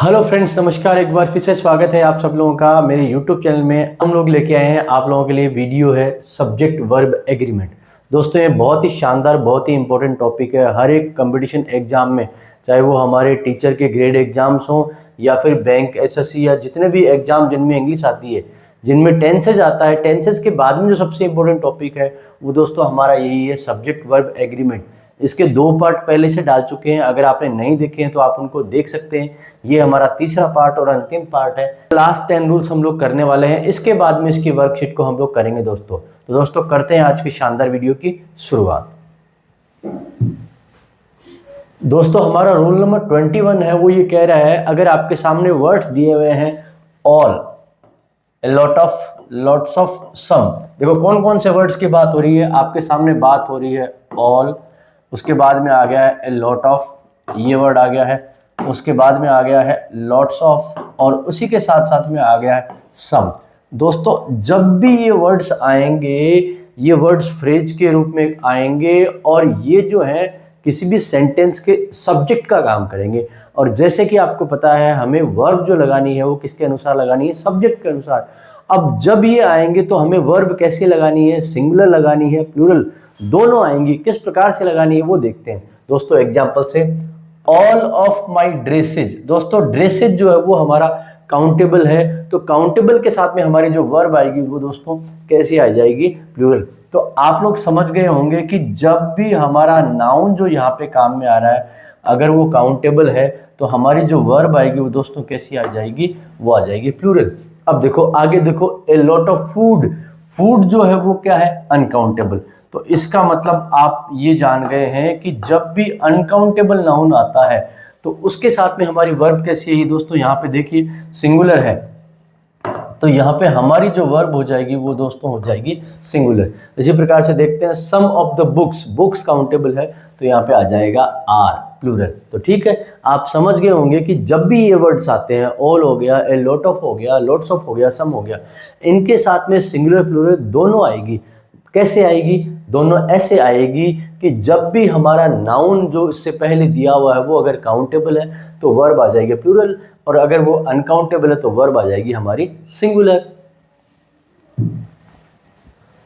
Hello friends, नमस्कार। एक बार फिर से स्वागत है आप सब लोगों का मेरे यूट्यूब चैनल में। हम लोग लेके आए हैं आप लोगों के लिए वीडियो है सब्जेक्ट वर्ब एग्रीमेंट। दोस्तों ये बहुत ही शानदार, बहुत ही इंपॉर्टेंट टॉपिक है। हर एक कंपटीशन एग्जाम में, चाहे वो हमारे टीचर के ग्रेड एग्जाम्स हों या फिर बैंक एसएससी या जितने भी एग्जाम जिनमें इंग्लिश आती है, जिनमें टेंसेज आता है, टेंसेज के बाद में जो सबसे इंपॉर्टेंट टॉपिक है वो दोस्तों हमारा यही है सब्जेक्ट वर्ब एग्रीमेंट। इसके 2 पार्ट पहले से डाल चुके हैं, अगर आपने नहीं देखे हैं तो आप उनको देख सकते हैं। ये हमारा तीसरा पार्ट और अंतिम पार्ट है। लास्ट 10 रूल्स हम लोग करने वाले हैं, इसके बाद में इसकी वर्कशीट को हम लोग करेंगे दोस्तों। तो दोस्तों करते हैं आज की शानदार वीडियो की शुरुआत। दोस्तों हमारा रूल नंबर 21 है, वो ये कह रहा है अगर आपके सामने वर्ड्स दिए हुए हैं all, lot of, lots of, some. देखो कौन कौन से वर्ड्स की बात हो रही है। आपके सामने बात हो रही है ऑल, उसके बाद में आ गया है ए लॉट ऑफ, ये वर्ड आ गया है। उसके बाद में आ गया है लॉट्स ऑफ और उसी के साथ साथ में आ गया है सम। दोस्तों जब भी ये वर्ड्स आएंगे, ये वर्ड्स फ्रेज के रूप में आएंगे और ये जो है किसी भी सेंटेंस के सब्जेक्ट का काम करेंगे। और जैसे कि आपको पता है हमें वर्ब जो लगानी है वो किसके अनुसार लगानी है, सब्जेक्ट के अनुसार। अब जब ये आएंगे तो हमें वर्ब कैसे लगानी है, सिंगुलर लगानी है, प्लूरल, दोनों आएंगी। किस प्रकार से लगानी है वो देखते हैं दोस्तों एग्जांपल से। All of my dresses. दोस्तों ड्रेसेज जो है वो हमारा काउंटेबल है, तो काउंटेबल के साथ में हमारी जो वर्ब आएगी वो दोस्तों कैसी आ जाएगी, प्लूरल। तो आप लोग समझ गए होंगे कि जब भी हमारा नाउन जो यहाँ पे काम में आ रहा है अगर वो काउंटेबल है तो हमारी जो वर्ब आएगी वो दोस्तों कैसी आ जाएगी, वो आ जाएगी प्लूरल। अब देखो आगे देखो, a lot of food. Food जो है वो क्या है, अनकाउंटेबल। तो इसका मतलब आप ये जान गए हैं कि जब भी अनकाउंटेबल नाउन आता है तो उसके साथ में हमारी वर्ब कैसी है दोस्तों। यहाँ पे देखिए सिंगुलर है, तो यहाँ पे हमारी जो वर्ब हो जाएगी वो दोस्तों हो जाएगी सिंगुलर। इसी प्रकार से देखते हैं some of the books. Books countable है तो यहाँ पे आ जाएगा आर, प्लूरल। तो ठीक है, आप समझ गए होंगे कि जब भी ये वर्ड्स आते हैं, ऑल हो गया, ए लॉट ऑफ हो गया, लॉट्स ऑफ हो गया, सम हो गया, इनके साथ में सिंगुलर प्लूरल दोनों आएगी। कैसे आएगी, दोनों ऐसे आएगी कि जब भी हमारा नाउन जो इससे पहले दिया हुआ है वो अगर काउंटेबल है तो वर्ब आ जाएगी प्लूरल, और अगर वो अनकाउंटेबल है तो वर्ब आ जाएगी हमारी सिंगुलर।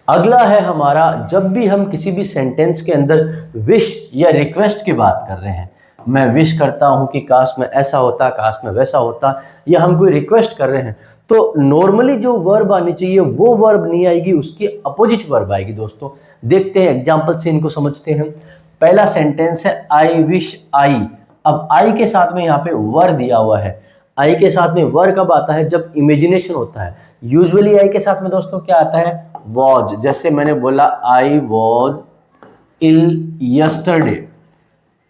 अगला है हमारा, जब भी हम किसी भी सेंटेंस के अंदर विश या रिक्वेस्ट की बात कर रहे हैं, मैं विश करता हूं कि काश में ऐसा होता, काश में वैसा होता, या हम कोई रिक्वेस्ट कर रहे हैं, तो नॉर्मली जो वर्ब आनी चाहिए वो वर्ब नहीं आएगी, उसकी अपोजिट वर्ब आएगी दोस्तों। देखते हैं एग्जांपल से, इनको समझते हैं। पहला सेंटेंस है आई विश आई। अब आई के साथ में यहाँ पे वर दिया हुआ है। आई के साथ में वर कब आता है, जब इमेजिनेशन होता है। यूजुअली आई के साथ में दोस्तों क्या आता है, वॉज। जैसे मैंने बोला आई वॉज इल यस्टरडे,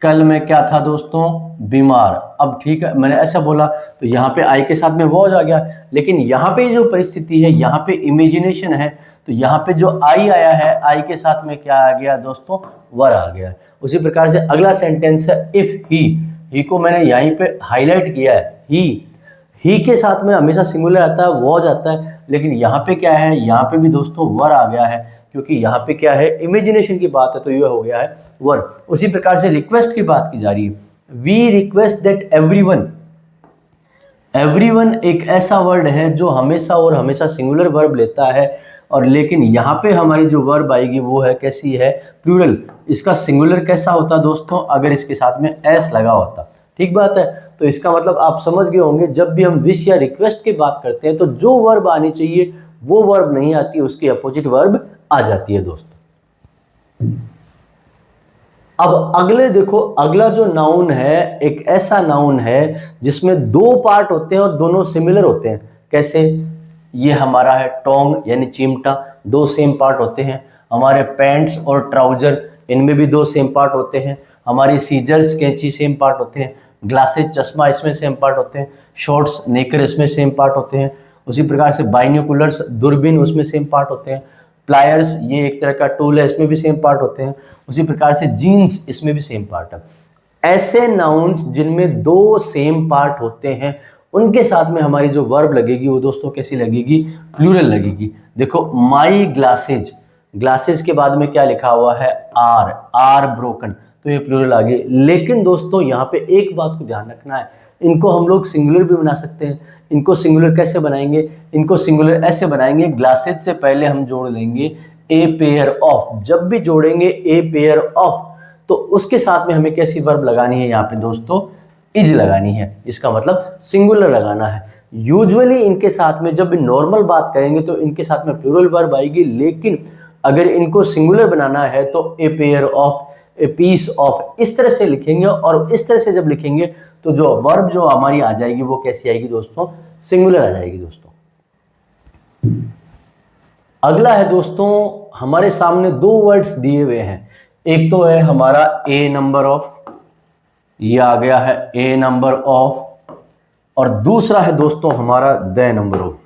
कल मैं क्या था दोस्तों, बीमार। अब ठीक है, मैंने ऐसा बोला तो यहाँ पे आई के साथ में वॉज आ गया, लेकिन यहाँ पे जो परिस्थिति है, यहाँ पे इमेजिनेशन है, तो यहाँ पे जो आई आया है, आई के साथ में क्या आ गया दोस्तों, वर आ गया। उसी प्रकार से अगला सेंटेंस है इफ ही को मैंने यहीं पे हाईलाइट किया है। ही के साथ में हमेशा सिंगुलर आता है, वॉज आता है, लेकिन यहाँ पे क्या है, यहाँ पे भी दोस्तों वर आ गया है, क्योंकि यहाँ पे क्या है, इमेजिनेशन की बात है, तो ये हो गया है वर। उसी प्रकार से रिक्वेस्ट की बात की जा रही है। We request that everyone. Everyone एक ऐसा वर्ड है जो हमेशा और हमेशा सिंगुलर वर्ब लेता है, और लेकिन यहाँ पे हमारी जो वर्ब आएगी वो है कैसी है, प्लूरल। इसका सिंगुलर कैसा होता दोस्तों, अगर इसके साथ में एस लगा होता। ठीक बात है, तो इसका मतलब आप समझ गए होंगे, जब भी हम विश या रिक्वेस्ट की बात करते हैं तो जो वर्ब आनी चाहिए वो वर्ब नहीं आती, उसकी अपोजिट वर्ब आ जाती है दोस्तों। अब अगले देखो, अगला जो नाउन है एक ऐसा नाउन है जिसमें 2 पार्ट होते हैं और दोनों सिमिलर होते हैं। कैसे, ये हमारा है टोंग यानी चिमटा, 2 सेम पार्ट होते हैं। हमारे पैंट्स और ट्राउजर, इनमें भी 2 सेम पार्ट होते हैं। हमारी सीजर्स कैंची सेम पार्ट होते हैं। ग्लासेस चश्मा इसमें सेम पार्ट होते हैं। शॉर्ट्स नेकर इसमें सेम पार्ट होते हैं। उसी प्रकार से बाइनोकुलर्स दूरबीन उसमें सेम पार्ट होते हैं। प्लायर्स ये एक तरह का टूल है, इसमें भी सेम पार्ट होते हैं। उसी प्रकार से जीन्स, इसमें भी सेम पार्ट है। ऐसे नाउन्स जिनमें 2 सेम पार्ट होते हैं उनके साथ में हमारी जो वर्ब लगेगी वो दोस्तों कैसी लगेगी, प्लूरल लगेगी। देखो माई ग्लासेज, ग्लासेस के बाद में क्या लिखा हुआ है, आर ब्रोकन, तो ये प्लूरल आ गई। लेकिन दोस्तों यहाँ पे एक बात को ध्यान रखना है, इनको हम लोग सिंगुलर भी बना सकते हैं। इनको सिंगुलर कैसे बनाएंगे? इनको सिंगुलर ऐसे बनाएंगे, ग्लासेस से पहले हम जोड़ लेंगे ए पेयर ऑफ। जब भी जोड़ेंगे ए पेयर ऑफ तो उसके साथ में हमें कैसी वर्ब लगानी है यहाँ पे दोस्तों? इज लगानी है। इसका मतलब सिंगुलर लगाना है। यूजुअली इनके साथ में जब नॉर्मल बात करेंगे तो इनके साथ में प्लूरल वर्ब आएगी, लेकिन अगर इनको सिंगुलर बनाना है तो a pair of, a piece of, इस तरह से लिखेंगे। और इस तरह से जब लिखेंगे तो जो वर्ब जो हमारी आ जाएगी वो कैसी आएगी दोस्तों? सिंगुलर आ जाएगी दोस्तों। अगला है दोस्तों, हमारे सामने दो वर्ड्स दिए हुए हैं। एक तो है हमारा ए नंबर ऑफ, ये आ गया है ए नंबर ऑफ, और दूसरा है दोस्तों हमारा द नंबर ऑफ।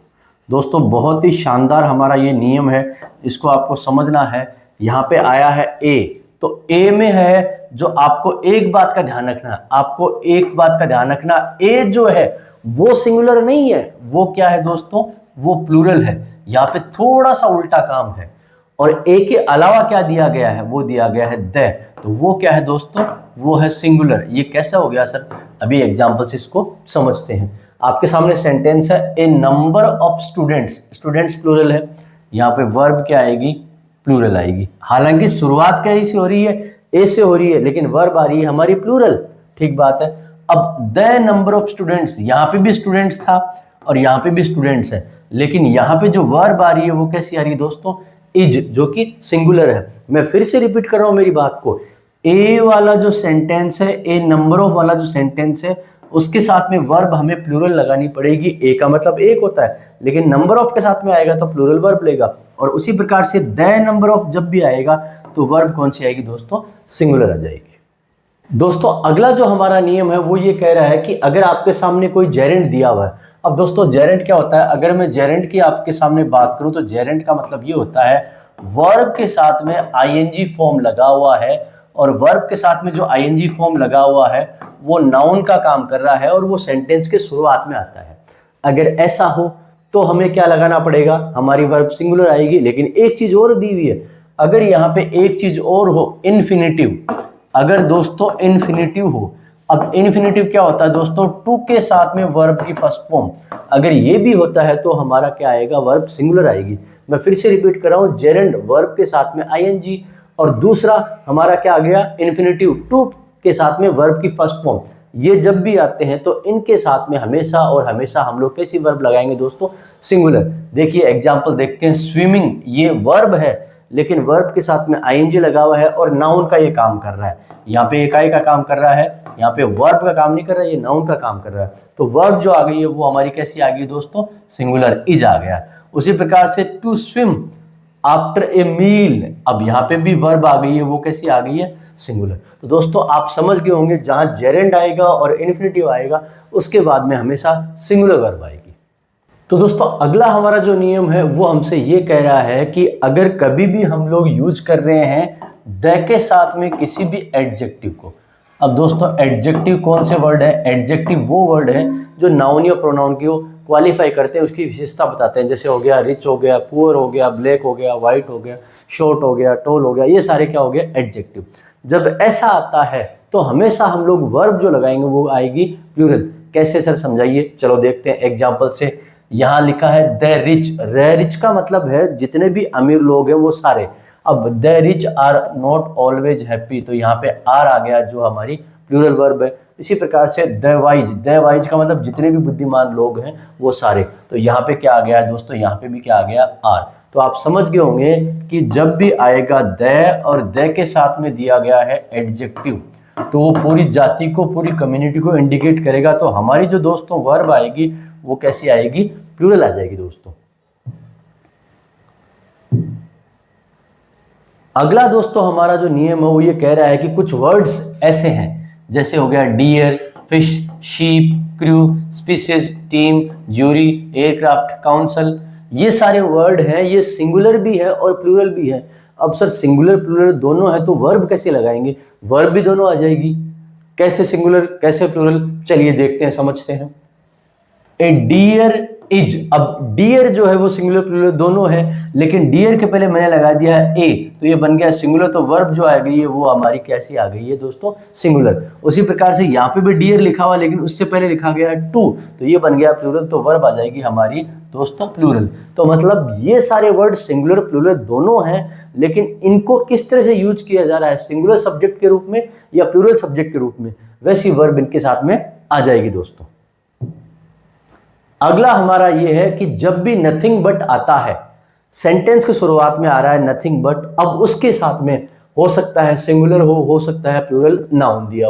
दोस्तों बहुत ही शानदार हमारा ये नियम है, इसको आपको समझना है। यहाँ पे आया है ए, तो ए में है जो आपको एक बात का ध्यान रखना है, आपको एक बात का ध्यान रखना, ए जो है वो सिंगुलर नहीं है, वो क्या है दोस्तों? वो प्लूरल है। यहाँ पे थोड़ा सा उल्टा काम है। और ए के अलावा क्या दिया गया है? वो दिया गया है द, तो वो क्या है दोस्तों? वो है सिंगुलर। ये कैसा हो गया सर? अभी एग्जांपल से इसको समझते हैं। आपके सामने सेंटेंस है a number of students, students plural है, यहाँ पे वर्ब क्या आएगी? प्लूरल आएगी। हालांकि शुरुआत क्या से हो रही है? ए से हो रही है, लेकिन वर्ब आ रही है हमारी प्लूरल। ठीक बात है। अब द नंबर ऑफ स्टूडेंट्स, यहाँ पे भी स्टूडेंट्स था और यहाँ पे भी स्टूडेंट्स है, लेकिन यहाँ पे जो वर्ब आ रही है वो कैसी आ रही है दोस्तों? इज, जो कि सिंगुलर है। मैं फिर से रिपीट कर रहा हूं मेरी बात को। ए वाला जो सेंटेंस है, ए नंबर ऑफ वाला जो सेंटेंस है, उसके साथ में वर्ब हमें प्लूरल लगानी पड़ेगी। ए का मतलब एक होता है, लेकिन नंबर ऑफ के साथ में आएगा तो प्लूरल वर्ब लेगा। और उसी प्रकार से द नंबर ऑफ जब भी आएगा तो वर्ब कौन सी आएगी दोस्तों? सिंगुलर आ जाएगी। दोस्तों अगला जो हमारा नियम है वो ये कह रहा है कि अगर आपके सामने कोई जेरेंट दिया हुआ है। अब दोस्तों जेरेंट क्या होता है? अगर मैं जेरेंट की आपके सामने बात करूं तो जेरेंट का मतलब ये होता है वर्ब के साथ में आईएनजी फॉर्म लगा हुआ है, और वर्ब के साथ में जो आईएनजी फॉर्म लगा हुआ है वो नाउन का काम कर रहा है और वो सेंटेंस के शुरुआत में आता है। अगर ऐसा हो तो हमें क्या लगाना पड़ेगा? हमारी वर्ब सिंगुलर आएगी। लेकिन एक चीज और दी हुई है, अगर यहाँ पे एक चीज और हो, इन्फिनिटिव। अगर दोस्तों इन्फिनिटिव हो, अब इन्फिनिटिव क्या होता है दोस्तों? टू के साथ में वर्ब की फर्स्ट फॉर्म, अगर ये भी होता है तो हमारा क्या आएगा? वर्ब सिंगुलर आएगी। मैं फिर से रिपीट कर रहा हूं, जेरेंट वर्ब के साथ में आईएनजी, और दूसरा हमारा क्या आ गया? इन्फिनिटिव, टू के साथ में वर्ब की फर्स्ट फॉर्म। ये जब भी आते हैं तो इनके साथ में हमेशा और हमेशा हम लोग कैसी वर्ब लगाएंगे दोस्तों? सिंगुलर। देखिए एग्जाम्पल देखते हैं। स्विमिंग, ये वर्ब है लेकिन वर्ब के साथ में आईएनजी लगा हुआ है और नाउन का ये काम कर रहा है। यहाँ पे इकाई का काम कर रहा है, यहाँ पे वर्ब का काम नहीं कर रहा है, ये नाउन का काम कर रहा है। तो वर्ब जो आ गई है वो हमारी कैसी आ गई दोस्तों? सिंगुलर, इज आ गया। उसी प्रकार से टू स्विम आफ्टर ए मील, अब यहाँ पे भी वर्ब आ गई है, वो कैसी आ गई है? सिंगुलर। तो दोस्तों आप समझ गए होंगे, जहां जेरेंड आएगा और इन्फिनिटिव आएगा उसके बाद में हमेशा सिंगुलर वर्ब आएगी। तो दोस्तों अगला हमारा जो नियम है वो हमसे ये कह रहा है कि अगर कभी भी हम लोग यूज कर रहे हैं द के साथ में किसी भी एडजेक्टिव को। अब दोस्तों एडजेक्टिव कौन से वर्ड है? एडजेक्टिव वो वर्ड है जो नाउन या प्रोनाउन की क्वालिफाई करते हैं, उसकी विशेषता बताते हैं। जैसे हो गया रिच, हो गया पुअर, हो गया ब्लैक, हो गया व्हाइट, हो गया शॉर्ट, हो गया टॉल, हो गया, ये सारे क्या हो गए? एडजेक्टिव। जब ऐसा आता है तो हमेशा हम लोग वर्ब जो लगाएंगे वो आएगी प्लूरल। कैसे सर समझाइए? चलो देखते हैं एग्जाम्पल से। यहाँ लिखा है द रिच, रिच का मतलब है जितने भी अमीर लोग हैं वो सारे। अब the rich are not always happy, तो यहाँ पे आर आ गया जो हमारी प्लूरल वर्ब है। इसी प्रकार से द वाइज का मतलब जितने भी बुद्धिमान लोग हैं वो सारे। तो यहाँ पे क्या आ गया है दोस्तों? यहाँ पे भी क्या आ गया? आर। तो आप समझ गए होंगे कि जब भी आएगा द और द के साथ में दिया गया है एडजेक्टिव तो वो पूरी जाति को, पूरी कम्युनिटी को इंडिकेट करेगा। तो हमारी जो दोस्तों वर्ब आएगी वो कैसी आएगी? प्लूरल आ जाएगी दोस्तों। अगला दोस्तों हमारा जो नियम है वो ये कह रहा है कि कुछ वर्ड्स ऐसे हैं, जैसे हो गया deer, fish, sheep, crew, species, team, jury, aircraft, council, ये सारे वर्ड हैं, ये सिंगुलर भी है और प्लूरल भी है। अब सर सिंगुलर प्लूरल दोनों है तो वर्ब कैसे लगाएंगे? वर्ब भी दोनों आ जाएगी। कैसे सिंगुलर कैसे प्लूरल? चलिए देखते हैं, समझते हैं। ए डियर इज। अब डियर जो है वो सिंगुलर प्लूरल दोनों है, लेकिन डियर के पहले मैंने लगा दिया है ए, तो ये बन गया सिंगुलर, तो वर्ब जो आ गई है वो हमारी कैसी आ गई है दोस्तों, सिंगुलर। उसी प्रकार से यहाँ पे भी डियर लिखा हुआ, लेकिन उससे पहले लिखा गया है टू, तो ये बन गया प्लूरल, तो वर्ब आ जाएगी हमारी दोस्तों प्लूरल। तो मतलब ये सारे वर्ड सिंगुलर प्लूरल दोनों हैं, लेकिन इनको किस तरह से यूज किया जा रहा है, सिंगुलर सब्जेक्ट के रूप में या प्लूरल सब्जेक्ट के रूप में, वैसी वर्ब इनके साथ में आ जाएगी दोस्तों। अगला हमारा ये है कि जब भी नथिंग बट आता है, सेंटेंस की शुरुआत में आ रहा है नथिंग बट, अब उसके साथ में हो सकता है सिंगुलर हो सकता है प्लूरल नाउन दिया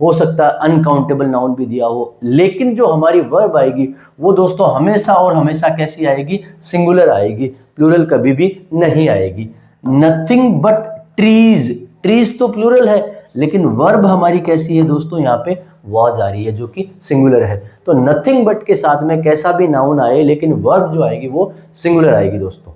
हो सकता है अनकाउंटेबल नाउन भी दिया हो, लेकिन जो हमारी वर्ब आएगी वो दोस्तों हमेशा और हमेशा कैसी आएगी, सिंगुलर आएगी, प्लूरल कभी भी नहीं आएगी। नथिंग बट ट्रीज, ट्रीज तो प्लूरल है, लेकिन वर्ब हमारी कैसी है दोस्तों, यहाँ पे वॉज आ रही है जो कि सिंगुलर है। तो नथिंग बट के साथ में कैसा भी नाउन आए, लेकिन वर्ब जो आएगी वो सिंगुलर आएगी दोस्तों।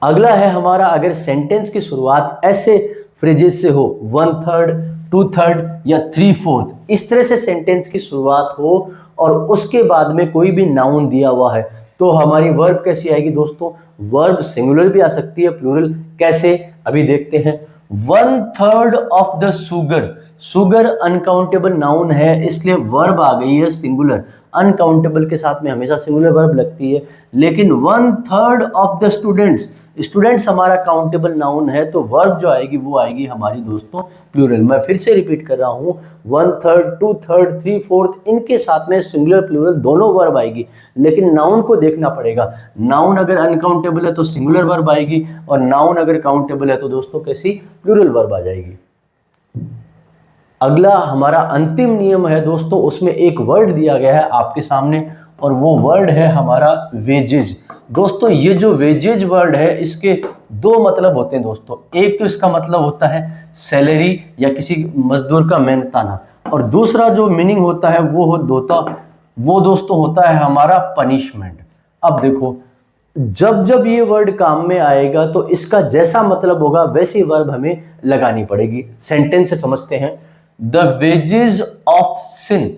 अगला है हमारा, अगर सेंटेंस की शुरुआत ऐसे फ्रेजेस से हो, 1/3, 2/3 या 3/4, इस तरह से सेंटेंस की शुरुआत हो और उसके बाद में कोई भी नाउन दिया हुआ है, तो हमारी वर्ब कैसी आएगी दोस्तों, वर्ब सिंगुलर भी आ सकती है, प्लूरल कैसे अभी देखते हैं। 1/3 of the sugar, sugar uncountable noun है, इसलिए वर्ब आ गई है सिंगुलर। अनकाउंटेबल के साथ में हमेशा सिंगुलर वर्ब लगती है, लेकिन 1/3 ऑफ द स्टूडेंट्स, स्टूडेंट्स हमारा काउंटेबल नाउन है, तो वर्ब जो आएगी वो आएगी हमारी दोस्तों प्लूरल। मैं फिर से रिपीट कर रहा हूँ, 1/3, 2/3, 3/4, इनके साथ में सिंगुलर प्लूरल दोनों वर्ब आएगी, लेकिन नाउन को देखना पड़ेगा। नाउन अगर अनकाउंटेबल है तो सिंगुलर वर्ब आएगी, और नाउन अगर काउंटेबल है तो दोस्तों कैसी, प्लूरल वर्ब आ जाएगी। अगला हमारा अंतिम नियम है दोस्तों, उसमें एक वर्ड दिया गया है आपके सामने, और वो वर्ड है हमारा वेजेज। दोस्तों ये जो वेजेज वर्ड है, इसके दो मतलब होते हैं दोस्तों। एक तो इसका मतलब होता है सैलरी या किसी मजदूर का मेहनताना, और दूसरा जो मीनिंग होता है वो दोस्तों होता है हमारा पनिशमेंट। अब देखो, जब जब ये वर्ड काम में आएगा तो इसका जैसा मतलब होगा वैसी वर्ब हमें लगानी पड़ेगी। सेंटेंस से समझते हैं, द वेजेस ऑफ सिन,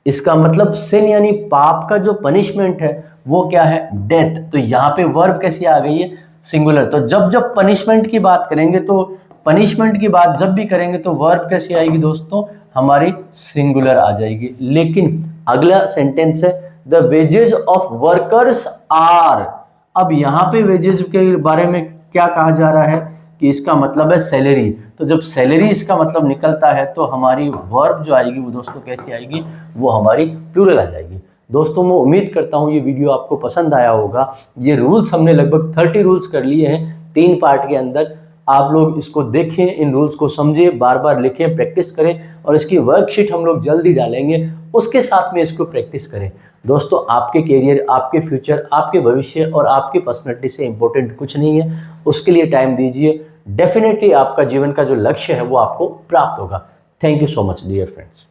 इसका मतलब सिन यानी पाप का जो पनिशमेंट है वो क्या है, डेथ। तो यहाँ पे वर्ब कैसी आ गई है, सिंगुलर। तो जब जब पनिशमेंट की बात करेंगे, तो पनिशमेंट की बात जब भी करेंगे तो वर्ब कैसी आएगी दोस्तों, हमारी सिंगुलर आ जाएगी। लेकिन अगला सेंटेंस है, the wages of workers are. अब यहाँ पे वेजेस के बारे में क्या कहा जा रहा है कि इसका मतलब है सैलरी। तो जब सैलरी इसका मतलब निकलता है तो हमारी वर्ब जो आएगी वो दोस्तों कैसी आएगी, वो हमारी प्लूरल आ जाएगी। दोस्तों मैं उम्मीद करता हूँ ये वीडियो आपको पसंद आया होगा। ये रूल्स हमने लगभग 30 रूल्स कर लिए हैं 3 पार्ट के अंदर। आप लोग इसको देखें, इन रूल्स को समझें, बार बार लिखें, प्रैक्टिस करें, और इसकी वर्कशीट हम लोग जल्दी डालेंगे, उसके साथ में इसको प्रैक्टिस करें। दोस्तों आपके करियर, आपके फ्यूचर, आपके भविष्य और आपकी पर्सनैलिटी से इम्पोर्टेंट कुछ नहीं है, उसके लिए टाइम दीजिए। डेफिनेटली आपका जीवन का जो लक्ष्य है वो आपको प्राप्त होगा। Thank you so much dear friends.